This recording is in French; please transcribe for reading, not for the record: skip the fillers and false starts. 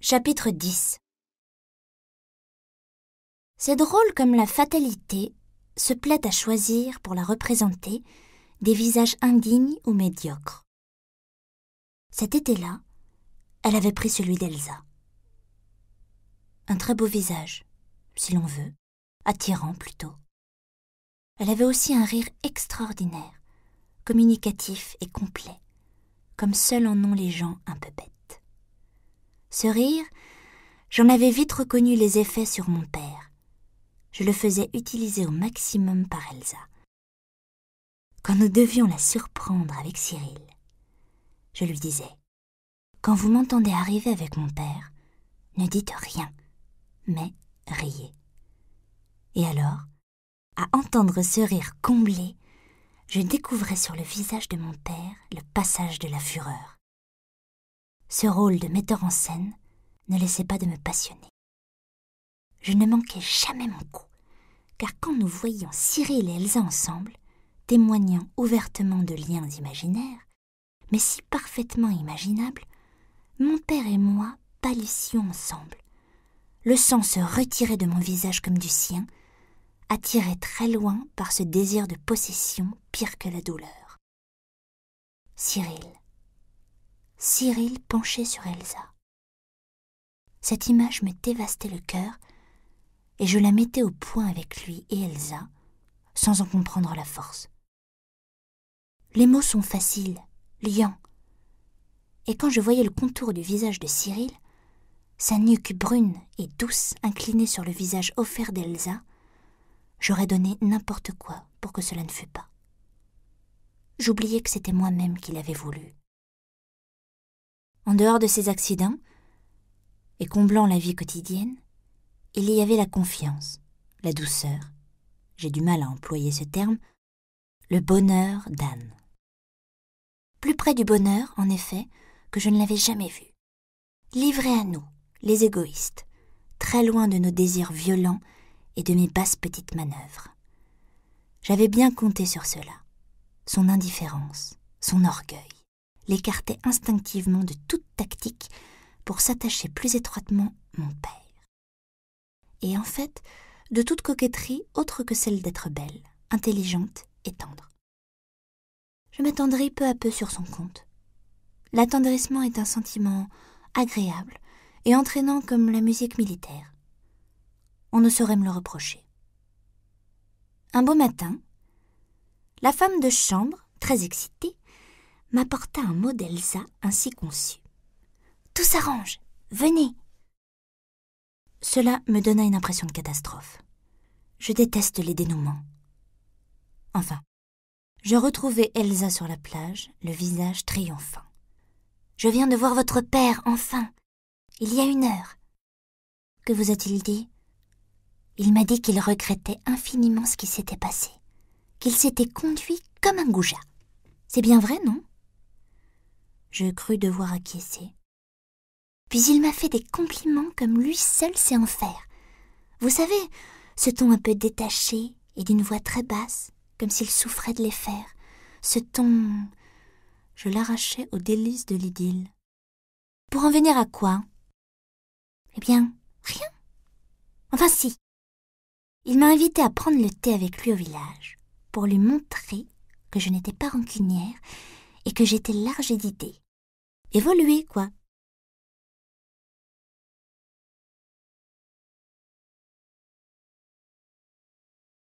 Chapitre 10. C'est drôle comme la fatalité se plaît à choisir pour la représenter des visages indignes ou médiocres. Cet été-là, elle avait pris celui d'Elsa. Un très beau visage, si l'on veut, attirant plutôt. Elle avait aussi un rire extraordinaire, communicatif et complet, comme seuls en ont les gens un peu bêtes. Ce rire, j'en avais vite reconnu les effets sur mon père. Je le faisais utiliser au maximum par Elsa. Quand nous devions la surprendre avec Cyril, je lui disais « Quand vous m'entendez arriver avec mon père, ne dites rien, mais riez. » Et alors, à entendre ce rire comblé, je découvrais sur le visage de mon père le passage de la fureur. Ce rôle de metteur en scène ne laissait pas de me passionner. Je ne manquais jamais mon coup, car quand nous voyions Cyril et Elsa ensemble, témoignant ouvertement de liens imaginaires, mais si parfaitement imaginables, mon père et moi pâlissions ensemble. Le sang se retirait de mon visage comme du sien, attiré très loin par ce désir de possession pire que la douleur. Cyril penché sur Elsa. Cette image me dévastait le cœur et je la mettais au point avec lui et Elsa, sans en comprendre la force. Les mots sont faciles, liants, et quand je voyais le contour du visage de Cyril, sa nuque brune et douce inclinée sur le visage offert d'Elsa, j'aurais donné n'importe quoi pour que cela ne fût pas. J'oubliais que c'était moi-même qui l'avais voulu. En dehors de ces accidents, et comblant la vie quotidienne, il y avait la confiance, la douceur, j'ai du mal à employer ce terme, le bonheur d'Anne. Plus près du bonheur, en effet, que je ne l'avais jamais vu. Livré à nous, les égoïstes, très loin de nos désirs violents et de mes basses petites manœuvres. J'avais bien compté sur cela. Son indifférence, son orgueil, l'écartaient instinctivement de toute tactique pour s'attacher plus étroitement mon père. Et en fait, de toute coquetterie autre que celle d'être belle, intelligente et tendre. Je m'attendris peu à peu sur son compte. L'attendrissement est un sentiment agréable et entraînant comme la musique militaire. On ne saurait me le reprocher. Un beau matin, la femme de chambre, très excitée, m'apporta un mot d'Elsa ainsi conçu. « Tout s'arrange, venez !» Cela me donna une impression de catastrophe. Je déteste les dénouements. Enfin, je retrouvai Elsa sur la plage, le visage triomphant. « Je viens de voir votre père, enfin, il y a 1 heure. » « Que vous a-t-il dit ?»« Il m'a dit qu'il regrettait infiniment ce qui s'était passé, qu'il s'était conduit comme un goujat. C'est bien vrai, non ?» Je crus devoir acquiescer. Puis il m'a fait des compliments comme lui seul sait en faire. Vous savez, ce ton un peu détaché et d'une voix très basse, comme s'il souffrait de les faire. Ce ton... Je l'arrachais aux délices de l'idylle. Pour en venir à quoi ? Eh bien, rien. Enfin si. Il m'a invité à prendre le thé avec lui au village, pour lui montrer que je n'étais pas rancunière et que j'étais large d'idées. Évoluée, quoi.